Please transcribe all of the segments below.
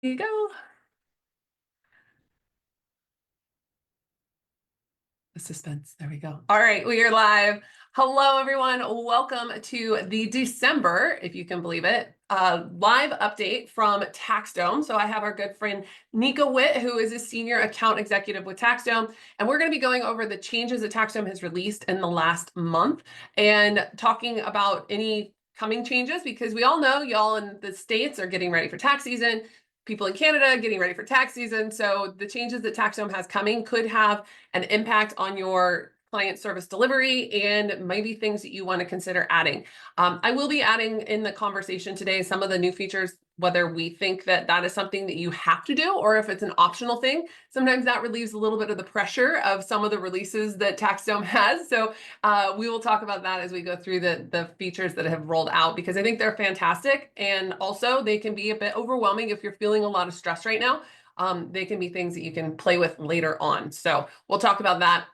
Here you go. The suspense. There we go. All right, we are live. Hello, everyone. Welcome to the December, if you can believe it, live update from TaxDome. So I have our good friend Niko Witt, who is a senior account executive with TaxDome, and we're going to be going over the changes that TaxDome has released in the last month and talking about any coming changes, because we all know y'all in the States are getting ready for tax season. People in Canada getting ready for tax season. So the changes that TaxDome has coming could have an impact on your client service delivery and maybe things that you want to consider adding. I will be adding in the conversation today some of the new features, whether we think that that is something that you have to do or if it's an optional thing. Sometimes that relieves a little bit of the pressure of some of the releases that TaxDome has. So we will talk about that as we go through the features that have rolled out, because I think they're fantastic. And also they can be a bit overwhelming if you're feeling a lot of stress right now. They can be things that you can play with later on. So we'll talk about that.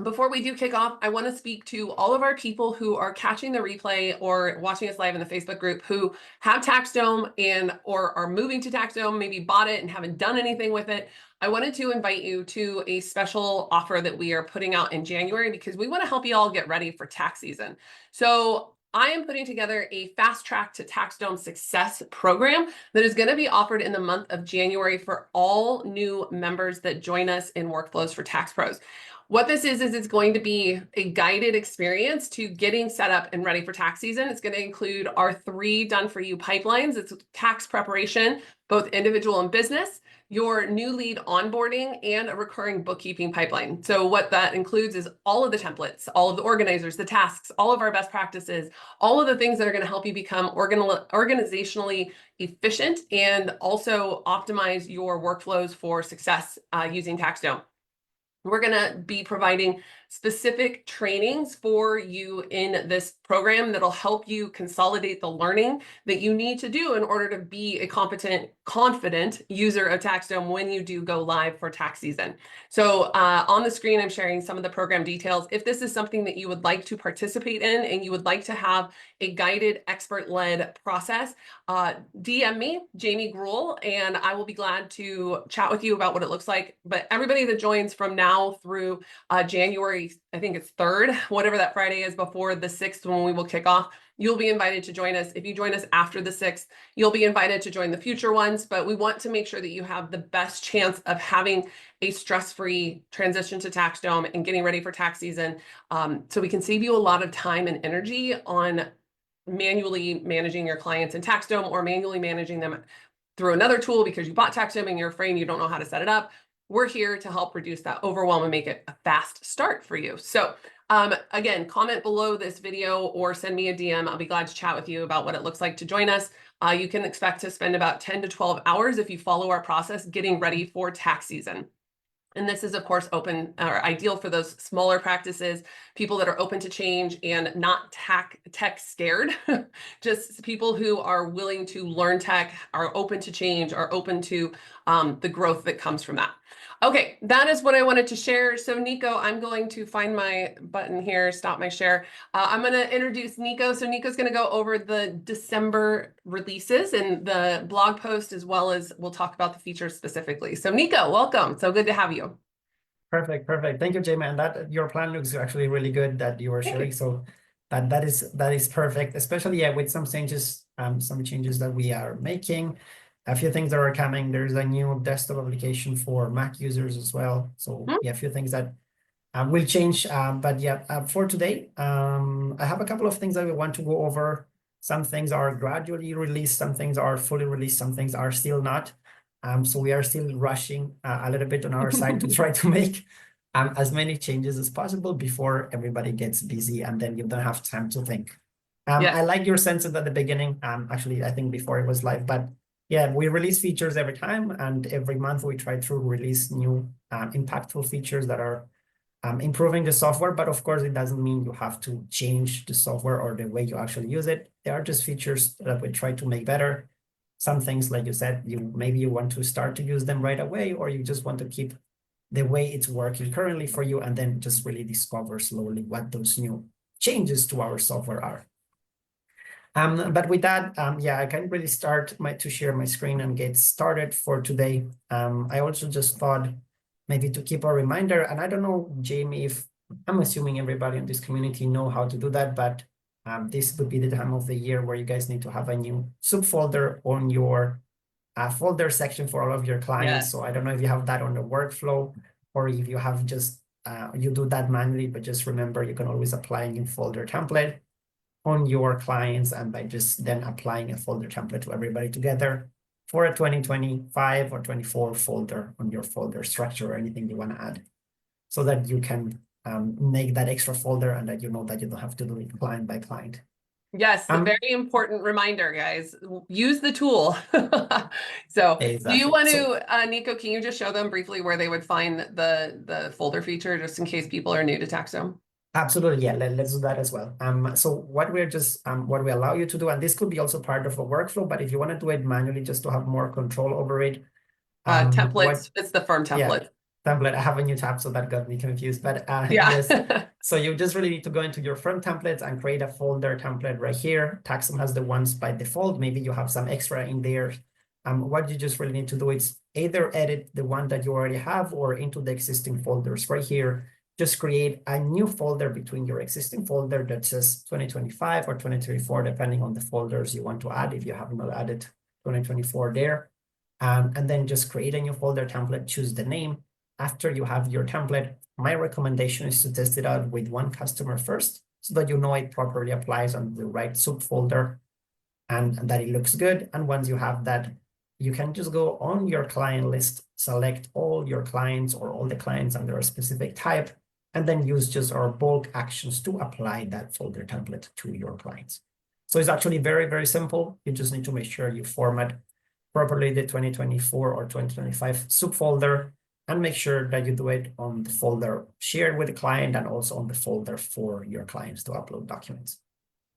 Before we do kick off, I want to speak to all of our people who are catching the replay or watching us live in the Facebook group who have TaxDome and or are moving to TaxDome, maybe bought it and haven't done anything with it. I wanted to invite you to a special offer that we are putting out in January because we want to help you all get ready for tax season. So I am putting together a fast track to TaxDome success program that is going to be offered in the month of January for all new members that join us in Workflows for Tax Pros. What this is it's going to be a guided experience to getting set up and ready for tax season. It's going to include our 3 done-for-you pipelines. It's tax preparation, both individual and business, your new lead onboarding, and a recurring bookkeeping pipeline. So what that includes is all of the templates, all of the organizers, the tasks, all of our best practices, all of the things that are going to help you become organizationally efficient and also optimize your workflows for success using TaxDome. We're going to be providing specific trainings for you in this program that'll help you consolidate the learning that you need to do in order to be a competent, confident user of TaxDome when you do go live for tax season. So on the screen, I'm sharing some of the program details. If this is something that you would like to participate in and you would like to have a guided, expert-led process, DM me, Jamie Gruol, and I will be glad to chat with you about what it looks like. But everybody that joins from now through January, I think it's 3rd, whatever that Friday is before the 6th when we will kick off, you'll be invited to join us. If you join us after the 6th, you'll be invited to join the future ones. But we want to make sure that you have the best chance of having a stress-free transition to TaxDome and getting ready for tax season, so we can save you a lot of time and energy on manually managing your clients in TaxDome or manually managing them through another tool because you bought TaxDome and you're afraid and you don't know how to set it up. We're here to help reduce that overwhelm and make it a fast start for you. So again, comment below this video or send me a DM. I'll be glad to chat with you about what it looks like to join us. You can expect to spend about 10 to 12 hours if you follow our process getting ready for tax season. And this is, of course, open or ideal for those smaller practices, people that are open to change and not tech scared, just people who are willing to learn tech, are open to change, are open to the growth that comes from that. Okay, that is what I wanted to share. So Niko, I'm going to find my button here, stop my share. I'm going to introduce Niko. So Niko's going to go over the December releases and the blog post, as well as we'll talk about the features specifically. So Niko, welcome. So good to have you. Perfect. Thank you, Jamie. And that your plan looks actually really good that you are sharing. So that is perfect, especially with some changes that we are making. A few things that are coming. There's a new desktop application for Mac users as well. So yeah, a few things that will change. But yeah, for today, I have a couple of things that we want to go over. Some things are gradually released, some things are fully released, some things are still not. So we are still rushing a little bit on our side to try to make as many changes as possible before everybody gets busy and then you don't have time to think. I like your sense at the beginning. Actually, I think before it was live, but yeah, we release features every time, and every month we try to release new impactful features that are improving the software. But of course, it doesn't mean you have to change the software or the way you actually use it. They are just features that we try to make better. Some things, like you said, maybe you want to start to use them right away, or you just want to keep the way it's working currently for you, and then just really discover slowly what those new changes to our software are. But with that, yeah, I can really start to share my screen and get started for today. I also just thought maybe to keep a reminder, and I don't know, Jamie, if I'm assuming everybody in this community know how to do that, but this would be the time of the year where you guys need to have a new subfolder on your folder section for all of your clients. Yes. So I don't know if you have that on the workflow or if you have just, you do that manually, but just remember you can always apply a new folder template on your clients and by just then applying a folder template to everybody together for a 2025 or 24 folder on your folder structure or anything you want to add so that you can make that extra folder and that you know that you don't have to do it client by client. Yes, a very important reminder, guys. Use the tool. So exactly. do you want to, Niko, can you just show them briefly where they would find the folder feature just in case people are new to TaxDome? Absolutely, yeah. Let's do that as well. So what we're just what we allow you to do, and this could be also part of a workflow, but if you want to do it manually just to have more control over it, templates, it's the firm template. Yeah, template. I have a new tab, so that got me confused. But yeah. Yes, so you just really need to go into your firm templates and create a folder template right here. TaxDome has the ones by default. Maybe you have some extra in there. What you just really need to do is either edit the one that you already have or into the existing folders right here. Just create a new folder between your existing folder that says 2025 or 2024, depending on the folders you want to add if you have not added 2024 there. And then just create a new folder template, choose the name. After you have your template, my recommendation is to test it out with one customer first so that you know it properly applies on the right subfolder and that it looks good. And once you have that, you can just go on your client list, select all your clients or all the clients under a specific type, and then use just our bulk actions to apply that folder template to your clients. So it's actually very, very simple. You just need to make sure you format properly the 2024 or 2025 subfolder and make sure that you do it on the folder shared with the client and also on the folder for your clients to upload documents.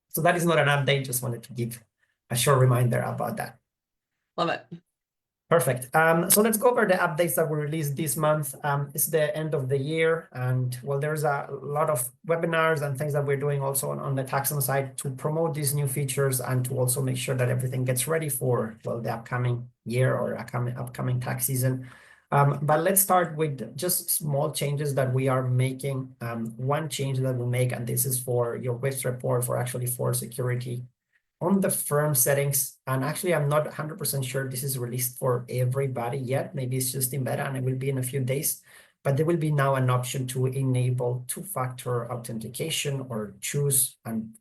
So that is not an update, just wanted to give a short reminder about that. Love it. Perfect. So let's go over the updates that were released this month. It's the end of the year, and well, there's a lot of webinars and things that we're doing also on the TaxDome side to promote these new features and to also make sure that everything gets ready for, well, the upcoming year or upcoming tax season. But let's start with just small changes that we are making. One change that we'll make, and this is for your Witt report for security. On the firm settings, and actually I'm not 100% sure this is released for everybody yet. Maybe it's just in beta and it will be in a few days, but there will be now an option to enable two-factor authentication or choose and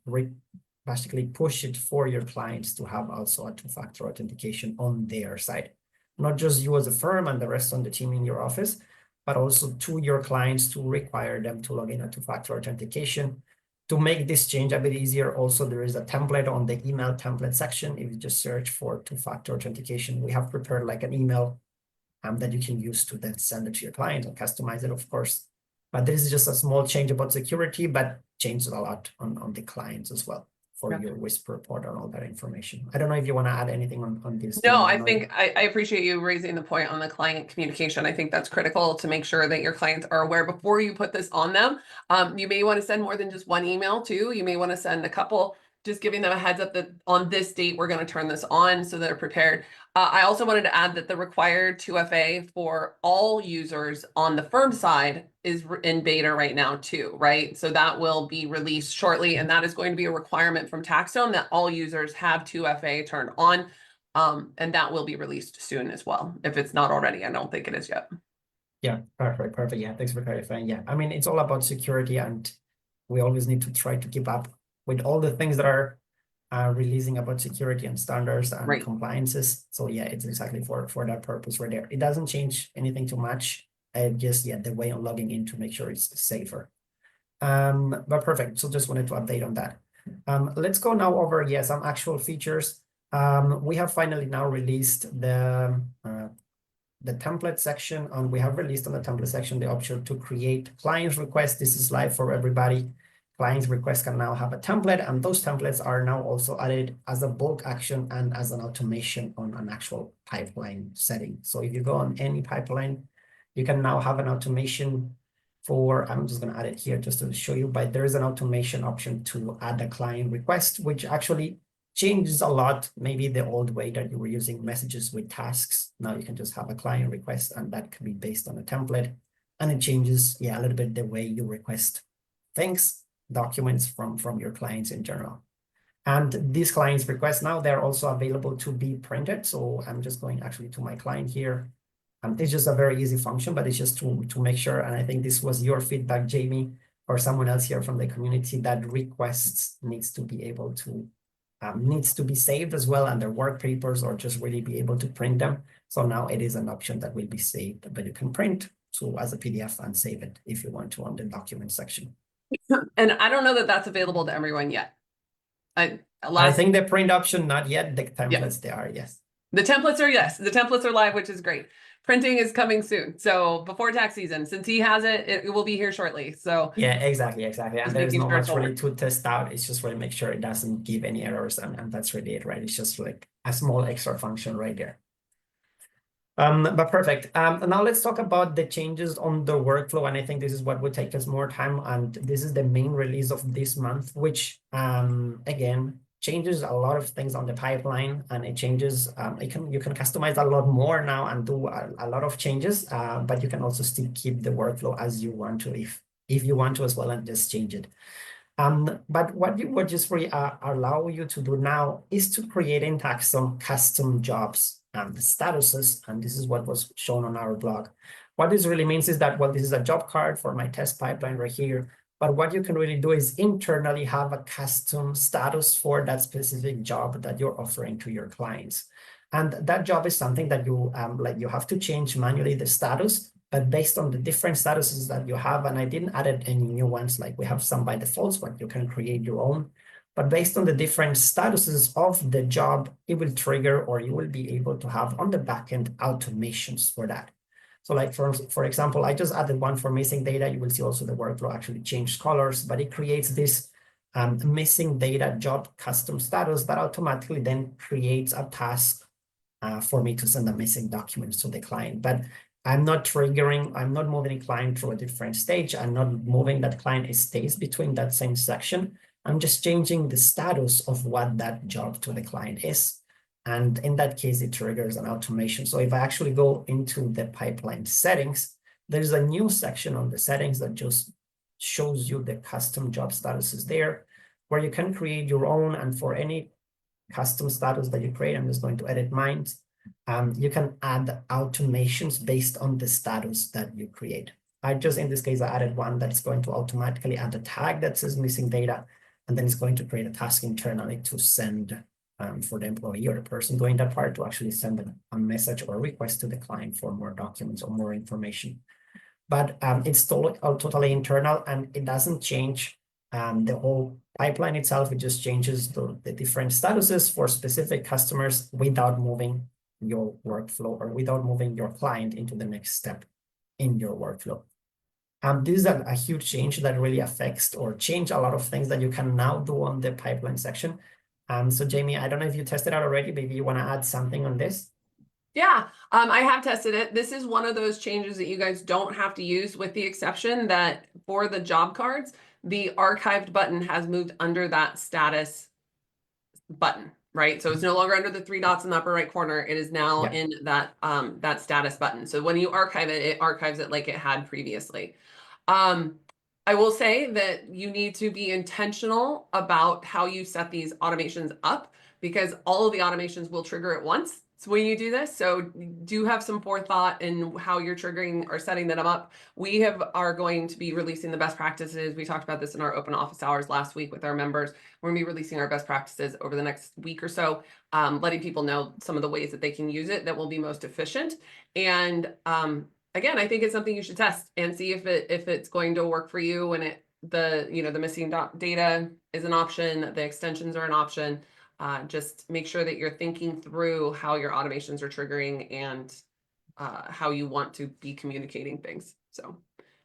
basically push it for your clients to have also a two-factor authentication on their side. Not just you as a firm and the rest on the team in your office, but also to your clients to require them to log in a two-factor authentication. To make this change a bit easier, also there is a template on the email template section. If you just search for two-factor authentication, we have prepared like an email that you can use to then send it to your client and customize it, of course. But this is just a small change about security, but changes a lot on the clients as well for your WISP report and all that information. I don't know if you want to add anything on this. No, I think I appreciate you raising the point on the client communication. I think that's critical to make sure that your clients are aware before you put this on them. You may want to send more than just one email too. You may want to send a couple, just giving them a heads up that on this date, we're going to turn this on so they're prepared. I also wanted to add that the required 2FA for all users on the firm side is in beta right now too, right? So that will be released shortly, and that is going to be a requirement from TaxDome that all users have 2FA turned on, and that will be released soon as well. If it's not already, I don't think it is yet. Yeah, perfect. Yeah, thanks for clarifying. Yeah, I mean, it's all about security, and we always need to try to keep up with all the things that are releasing about security and standards and compliances. So yeah, it's exactly for that purpose right there. It doesn't change anything too much. Just the way I'm logging in to make sure it's safer. But perfect. So just wanted to update on that. Let's go now over some actual features. We have finally now released the template section, and we have released on the template section the option to create client requests. This is live for everybody. Clients requests can now have a template, and those templates are now also added as a bulk action and as an automation on an actual pipeline setting. So if you go on any pipeline, you can now have an automation for, I'm just going to add it here just to show you, but there is an automation option to add a client request, which actually changes a lot, maybe the old way that you were using messages with tasks. Now you can just have a client request, and that can be based on a template. And it changes, yeah, a little bit the way you request things, documents from your clients in general. And these clients requests now, they're also available to be printed. So I'm just going actually to my client here. It's just a very easy function, but it's just to make sure. And I think this was your feedback, Jamie, or someone else here from the community, that requests needs to be able to, needs to be saved as well under work papers, or just really be able to print them. So now it is an option that will be saved, but you can print as a PDF and save it if you want to on the document section. And I don't know that that's available to everyone yet. I think the print option, not yet. The templates, they are, yes. The templates are, yes. The templates are live, which is great. Printing is coming soon. So before tax season, since he has it, it will be here shortly. So yeah, exactly. And there's not much really to test out. It's just really make sure it doesn't give any errors, and that's really it, right? It's just like a small extra function right there. But perfect. Now let's talk about the changes on the workflow. And I think this is what would take us more time. And this is the main release of this month, which again, changes a lot of things on the pipeline, and it changes, you can customize a lot more now and do a lot of changes, but you can also still keep the workflow as you want to, if you want to as well, and just change it. But what you would just really allow you to do now is to create in TaxDome custom jobs and statuses, and this is what was shown on our blog. What this really means is that, well, this is a job card for my test pipeline right here, but what you can really do is internally have a custom status for that specific job that you're offering to your clients. And that job is something that you like, you have to change manually the status, but based on the different statuses that you have, and I didn't add any new ones, like we have some by default, but you can create your own. But based on the different statuses of the job, it will trigger, or you will be able to have on the backend automations for that. So like, for example, I just added one for missing data. You will see also the workflow actually changed colors, but it creates this missing data job custom status that automatically then creates a task for me to send a missing document to the client. But I'm not triggering, I'm not moving the client through a different stage. I'm not moving that client, it stays between that same section. I'm just changing the status of what that job to the client is. And in that case, it triggers an automation. So if I actually go into the pipeline settings, there's a new section on the settings that just shows you the custom job statuses there, where you can create your own. And for any custom status that you create, I'm just going to edit mine. You can add automations based on the status that you create. I just, in this case, I added one that's going to automatically add a tag that says missing data, and then it's going to create a task internally to send for the employee or the person doing that part to actually send a message or a request to the client for more documents or more information. But it's totally internal, and it doesn't change the whole pipeline itself. It just changes the different statuses for specific customers without moving your workflow or without moving your client into the next step in your workflow. This is a huge change that really affects or change a lot of things that you can now do on the pipeline section. So Jamie, I don't know if you tested out already. Maybe you want to add something on this? Yeah, I have tested it. This is one of those changes that you guys don't have to use, with the exception that for the job cards, the archived button has moved under that status button, right? So it's no longer under the 3 dots in the upper right corner. It is now in that that status button. So when you archive it, it archives it like it had previously. I will say that you need to be intentional about how you set these automations up, because all of the automations will trigger at once. So when you do this, so do have some forethought in how you're triggering or setting them up. We are going to be releasing the best practices. We talked about this in our open office hours last week with our members. We're gonna be releasing our best practices over the next week or so, letting people know some of the ways that they can use it that will be most efficient. And again, I think it's something you should test and see if it's going to work for you. When the missing data is an option, the extensions are an option. Just make sure that you're thinking through how your automations are triggering and how you want to be communicating things. So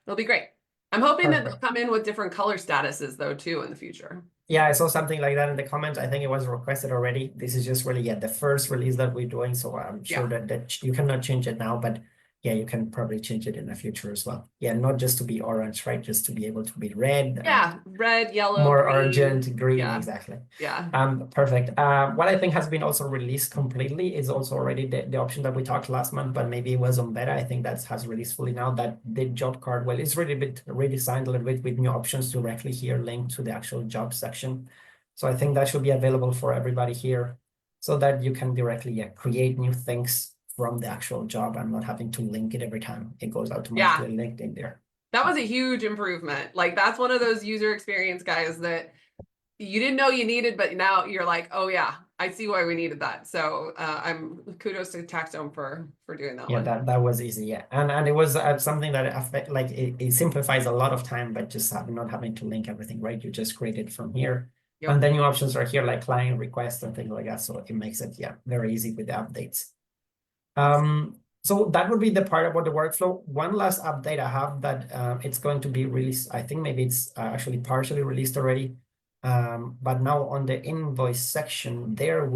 it'll be great. I'm hoping that they'll come in with different color statuses though too in the future. Yeah, I saw something like that in the comments. I think it was requested already. This is just really the first release that we're doing. So I'm sure that you cannot change it now, but yeah, you can probably change it in the future as well. Yeah, not just to be orange, right? Just to be able to be red. Yeah, red, yellow, More green. urgent, green, Yeah. exactly. Yeah. Perfect. What I think has been also released completely is also already the option that we talked last month, but maybe it was on beta. I think that has released fully now, that the job card, well, it's really a bit redesigned a little bit with new options directly here linked to the actual job section. So I think that should be available for everybody here so that you can directly create new things from the actual job and not having to link it every time it goes automatically linked in there. That was a huge improvement. Like that's one of those user experience guys that you didn't know you needed, but now you're like, oh yeah, I see why we needed that. So I'm kudos to TaxDome for doing that one. That was easy, and it was something that it simplifies a lot of time, but just not having to link everything, right? You just create it from here. Yep. And then new options are here like client requests and things like that. So it makes it very easy with the updates. So that would be the part about the workflow. One last update I have that it's going to be released. I think maybe it's actually partially released already. But now on the invoice section, there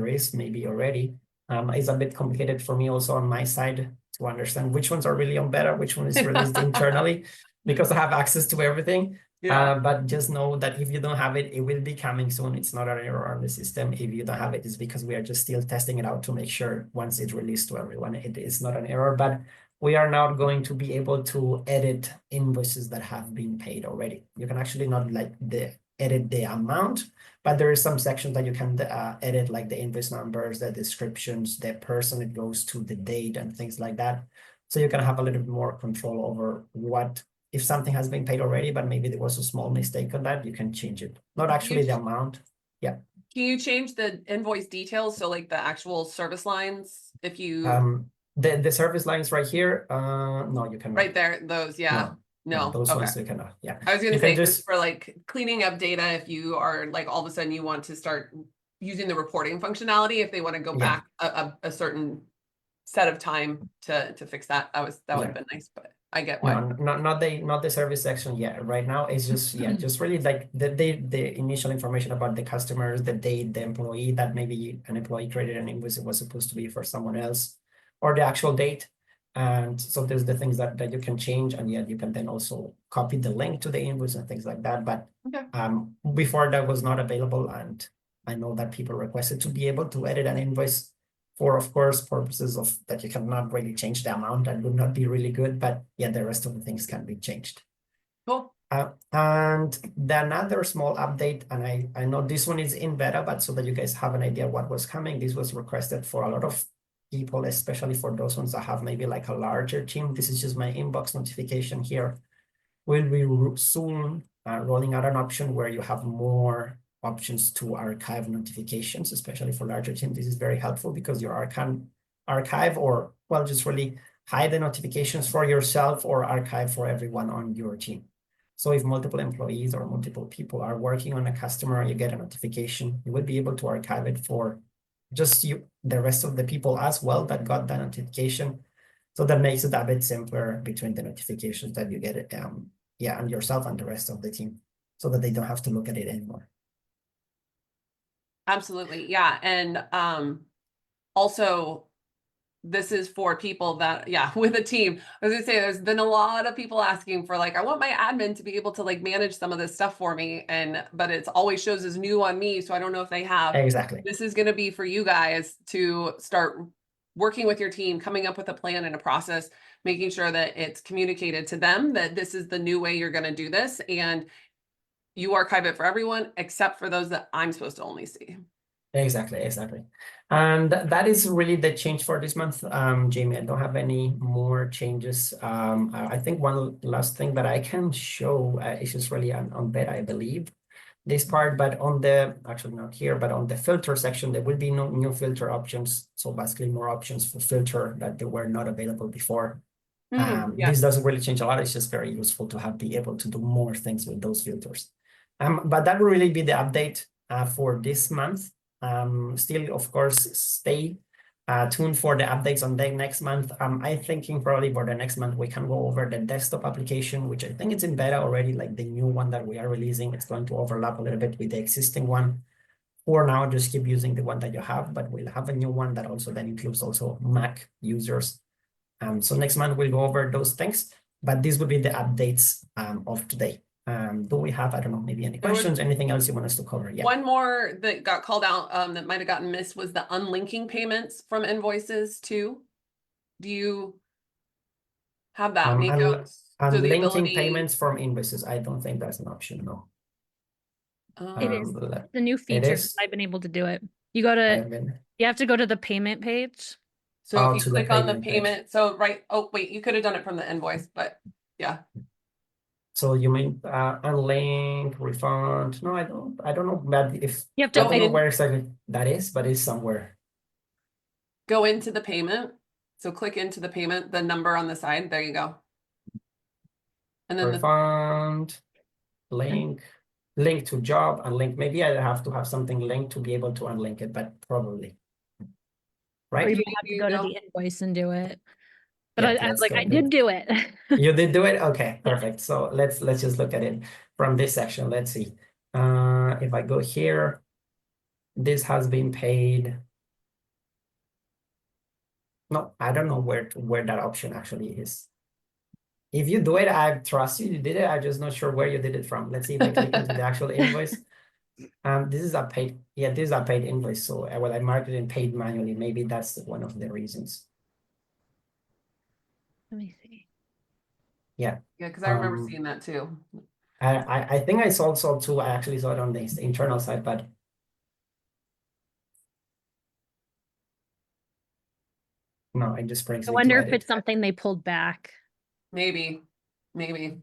is maybe already. It's a bit complicated for me also on my side to understand which ones are really on beta, which one is released internally, because I have access to everything. But just know that if you don't have it, it will be coming soon. It's not an error on the system. If you don't have it, it's because we are just still testing it out to make sure once it's released to everyone, it is not an error. But we are now going to be able to edit invoices that have been paid already. You can actually not edit the amount, but there is some sections that you can edit, like the invoice numbers, the descriptions, the person it goes to, the date, and things like that. So you can have a little bit more control over if something has been paid already, but maybe there was a small mistake on that, you can change it. Not actually the amount. Yeah. Can you change the invoice details? So like the actual service lines, if you the service lines right here, no, you cannot. Right there, those, no, those okay. ones you cannot. Yeah. I was gonna say just for like cleaning up data, if you are like all of a sudden you want to start using the reporting functionality, if they want to go back a certain set of time to fix that, would have been nice, but I get why. No, not the service section yet. Right now it's just just really like the initial information about the customers, the date, the employee, that maybe an employee created an invoice it was supposed to be for someone else, or the actual date. And so there's the things that you can change, and you can then also copy the link to the invoice and things like that. But before that was not available, and I know that people requested to be able to edit an invoice for, of course, purposes of that you cannot really change the amount. That would not be really good, but the rest of the things can be changed. Cool. And then another small update, and I know this one is in beta, but so that you guys have an idea what was coming, this was requested for a lot of people, especially for those ones that have maybe like a larger team. This is just my inbox notification here. We'll be soon rolling out an option where you have more options to archive notifications, especially for larger teams. This is very helpful because your archive or, well, just really hide the notifications for yourself or archive for everyone on your team. So if multiple employees or multiple people are working on a customer, you get a notification, you will be able to archive it for just the rest of the people as well that got that notification. So that makes it a bit simpler between the notifications that you get and yourself and the rest of the team, so that they don't have to look at it anymore. Absolutely. Yeah. And also this is for people that, with a team. I was gonna say, there's been a lot of people asking for like, I want my admin to be able to like manage some of this stuff for me. But it's always shows as new on me. So I don't know if they have. Exactly. This is going to be for you guys to start working with your team, coming up with a plan and a process, making sure that it's communicated to them that this is the new way you're going to do this. And you archive it for everyone, except for those that I'm supposed to only see. Exactly. And that is really the change for this month. Jamie, I don't have any more changes. I think one last thing that I can show is just really on beta, I believe, this part, but actually not here, but on the filter section, there will be no new filter options. So basically more options for filter that they were not available before. This doesn't really change a lot. It's just very useful to be able to do more things with those filters. But that will really be the update for this month. Still, of course, stay tuned for the updates on the next month. I'm thinking probably for the next month, we can go over the desktop application, which I think it's in beta already, like the new one that we are releasing. It's going to overlap a little bit with the existing one. For now, just keep using the one that you have, but we'll have a new one that also then includes also Mac users. So next month we'll go over those things, but these would be the updates of today. Do we have, I don't know, maybe any questions, anything else you want us to cover? Yeah. One more that got called out that might have gotten missed was the unlinking payments from invoices too. Do you have that, Niko? So the Unlinking ability, payments from invoices. I don't think that's an option, no. It is Let- the new feature. is? I've been able to do it. You go to, you have to go to the payment page. so Oh, if you to the click on the payment page. payment, so right, oh wait, you could have done it from the invoice, but yeah. So you mean unlink, refund? No, I don't know, but if You have I to don't know where exactly that is, but it's somewhere. Go into the payment. So click into the payment, the number on the side, there you go. And then the, Refund, link to job, unlink. Maybe I have to have something linked to be able to unlink it, but probably. Or Right? you might have to go to the invoice and do it. But Yeah, I let's like go I do did it. do it. You did do it? Okay, Yeah. perfect. So let's just look at it from this section. Let's see. If I go here, this has been paid. No, I don't know where that option actually is. If you do it, I trust you did it. I'm just not sure where you did it from. Let's see if I click into the actual invoice. This is a paid, yeah, this is a paid invoice. So well, I marked it in paid manually. Maybe that's one of the reasons. Let me see. Yeah. yeah, because I remember seeing that too. I think I saw too. I actually saw it on the internal side, but no, it just brings I me wonder to if edit. it's something they pulled back. Maybe. Maybe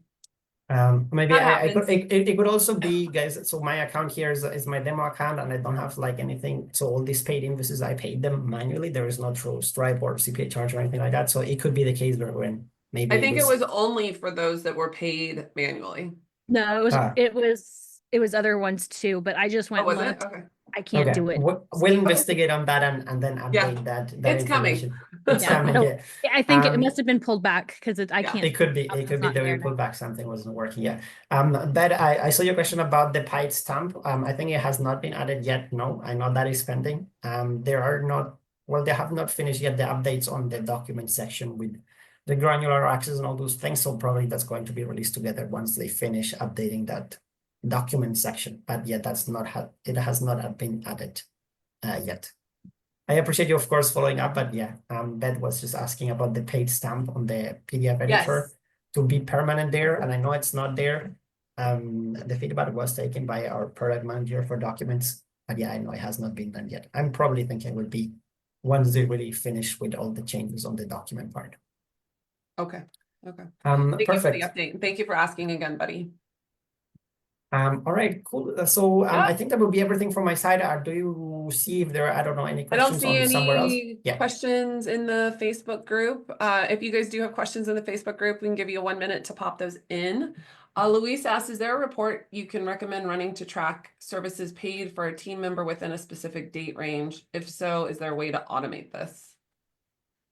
That it could also be, guys. So my account here is my demo account, and I don't have like anything. So all these paid invoices, I paid them manually. There is no through Stripe or CPA charge or anything like that. So it could be the case where when maybe I think it was only for those that were paid manually. No, it was other ones too, but I just Oh, went was and it? looked. Okay. I can't do it. We'll investigate on that and then Yeah, update that it's coming. information. It's Yeah, coming. no, Yeah. I think it must have been pulled back because I Yeah. can't. It could be. it's It could be not that we there pulled now. back something wasn't working. Yeah. That I saw your question about the paid stamp. I think it has not been added yet. No, I know that is pending. There are not. Well, they have not finished yet the updates on the document section with the granular access and all those things. So probably that's going to be released together once they finish updating that document section. But yeah, it has not been added yet. I appreciate you, of course, following up, but yeah, Beth was just asking about the paid stamp on the PDF editor to be permanent there, and I know it's not there. The feedback was taken by our product manager for documents, but yeah, I know it has not been done yet. I'm probably thinking it will be once they really finish with all the changes on the document part. Okay. Okay. Perfect. You for the update. Thank you for asking again, buddy. All right, cool. So I think that will be everything from my side. Do you see if there are, I don't know, any I don't questions see on somewhere else? any Yeah. questions in the Facebook group. If you guys do have questions in the Facebook group, we can give you 1 minute to pop those in. Luis asks, is there a report you can recommend running to track services paid for a team member within a specific date range? If so, is there a way to automate this?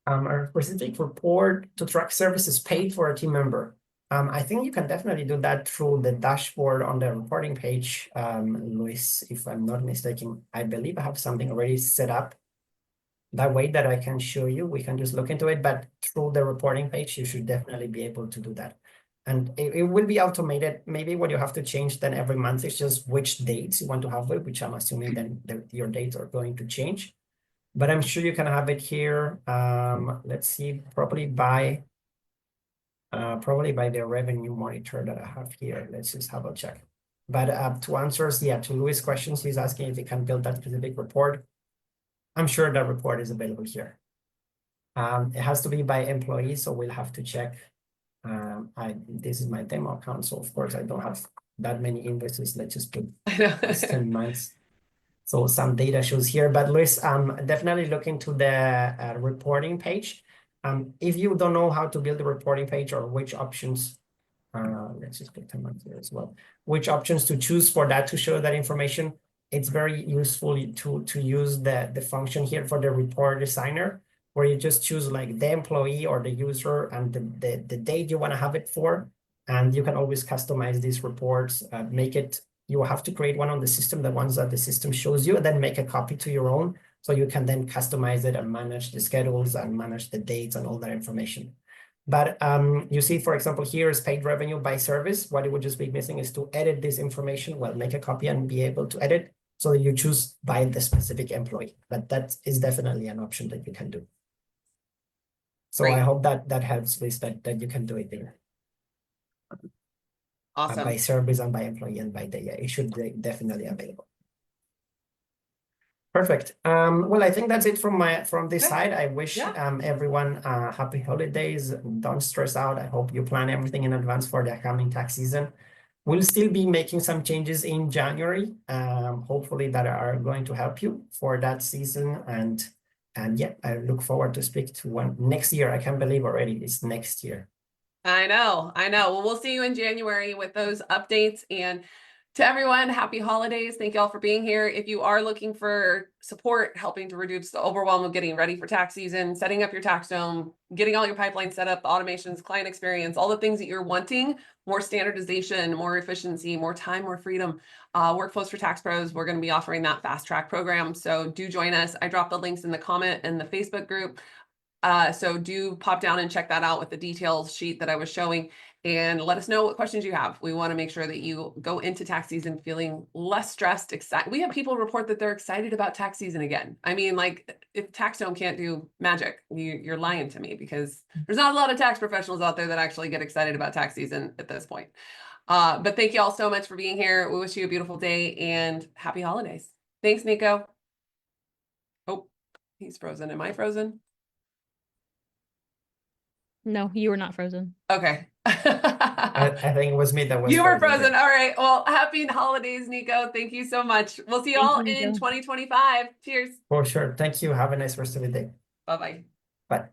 A specific report to track services paid for a team member. I think you can definitely do that through the dashboard on the reporting page. Luis, if I'm not mistaken, I believe I have something already set up that way that I can show you. We can just look into it, but through the reporting page, you should definitely be able to do that. And it will be automated. Maybe what you have to change then every month is just which dates you want to have it, which I'm assuming then your dates are going to change. But I'm sure you can have it here. Let's see, probably by the revenue monitor that I have here. Let's just have a check. But to answers, yeah, to Louis' questions, he's asking if he can build that specific report. I'm sure that report is available here. It has to be by employee, so we'll have to check. This is my demo account, so of course I don't have that many invoices. Let's just put 10 months. So some data shows here, but Luis, definitely look into the reporting page. If you don't know how to build the reporting page or which options, let's just put 10 months here as well, which options to choose for that to show that information, it's very useful to use the function here for the report designer, where you just choose like the employee or the user and the date you want to have it for. And you can always customize these reports, make it. You have to create one on the system, the ones that the system shows you, and then make a copy to your own. So you can then customize it and manage the schedules and manage the dates and all that information. But you see, for example, here is paid revenue by service. What it would just be missing is to edit this information, well, make a copy and be able to edit so that you choose by the specific employee. But that is definitely an option that you can do. So Great. I hope that helps with that you can do it there. Awesome. By service and by employee and by day. Yeah, it should be definitely available. Perfect. Well, I think that's it from this Okay. side. I wish Yeah. everyone happy holidays. Don't stress out. I hope you plan everything in advance for the coming tax season. We'll still be making some changes in January, hopefully that are going to help you for that season. And yeah, I look forward to speak to one next year. I can't believe already it's next year. I know. Well, we'll see you in January with those updates. And to everyone, happy holidays. Thank you all for being here. If you are looking for support, helping to reduce the overwhelm of getting ready for tax season, setting up your TaxDome, getting all your pipelines set up, automations, client experience, all the things that you're wanting, more standardization, more efficiency, more time, more freedom, Workflows for Tax Pros, we're going to be offering that fast track program. So do join us. I dropped the links in the comment in the Facebook group. So do pop down and check that out with the details sheet that I was showing, and let us know what questions you have. We want to make sure that you go into tax season feeling less stressed, excited. We have people report that they're excited about tax season again. I mean, like, if TaxDome can't do magic, you're lying to me, because there's not a lot of tax professionals out there that actually get excited about tax season at this point. But thank you all so much for being here. We wish you a beautiful day and happy holidays. Thanks, Niko. Oh, he's frozen. Am I frozen? No, you were not frozen. Okay. I think it was me that was You were frozen. frozen. All right. Well, happy holidays, Niko. Thank you so much. We'll see you all Thank you, in Niko. 2025. Cheers. For sure. Thank you. Have a nice rest of the day. Bye-bye. Bye.